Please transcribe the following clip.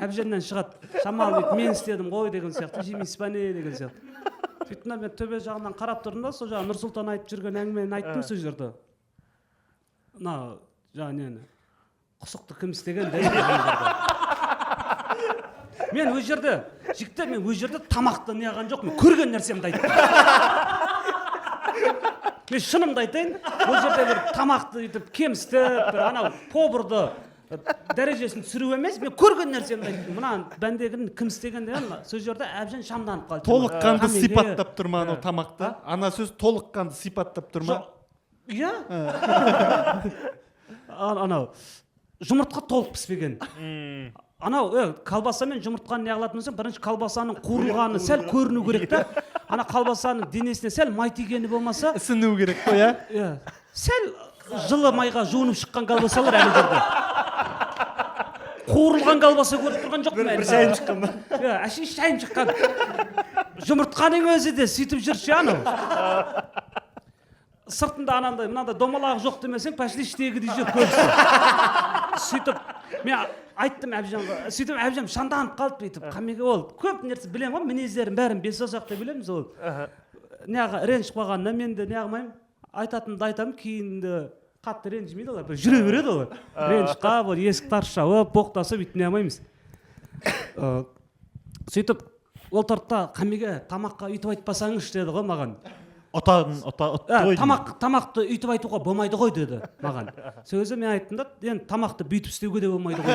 әбженнен шығады шамалы бүйтіп мен істедім ғой деген сияқты жемейсіз ба не деген сияқты сөйттім мен төбе жағынан қарап тұрдым да сол жағы Нұрсұлтан айтып жүрген әңгімені айттым сол жерде мына жаңағы нені құсықты кім істеген мен өз жерде жігіттер мен өз жерде тамақты неғған жоқпын көрген нәрсемді айттым мен шынымды айтайын ол жерде бір тамақты өйтіп кемістіп бір анау поварды дәрежесін түсіру емес мен көрген нәрсемді айттым мына бәндегін кім істеген деген сол жерде әбжен шамданып қалды толыққанды сипаттап тұр ма анау тамақты ана сөз толыққанды сипаттап тұр ма иә анау жұмыртқа толық піспеген анау колбаса мен жұмыртқаны не қылатын болсаң бірінші колбасаның қуырылғаны сәл көріну керек та ана колбасаның денесіне сәл май тигені болмаса ісіну керек қой иә сәл жылы майға жуынып шыққан колбасалар әлі жерде қуырылған колбаса көріп тұрған жоқпын бір шайын шыққан ба иә әшейін шайын шыққан жұмыртқаның өзі де сөйтіп жүр ше анау сыртында анандай мынандай домалағы жоқ демесең почти іштегідей жүр көбісі сөйтіп мен айттым әбжанға сөйтіп әбжан шанданып қалды бүйтіп қамеге ол көп нәрсе білемін ғой мінездерін бәрін бес саусақтай білеміз ол неғып ренжіп қалғанына мен де неғылмаймын айтатынымды айтамын кейін де қатты ренжімейді олар бір жүре береді олар ренжіп қалып ол есік тарс жауып боқтасып бүйтіп неғылмаймыз сөйтіп ол тұрды да қамеге тамаққа үйтіп айтпасаңызшы деді ғой маған тамақты үйтіп айтуға болмайды ғой деді маған сол кезде мен айттым да енді тамақты бүйтіп істеуге де болмайды ғой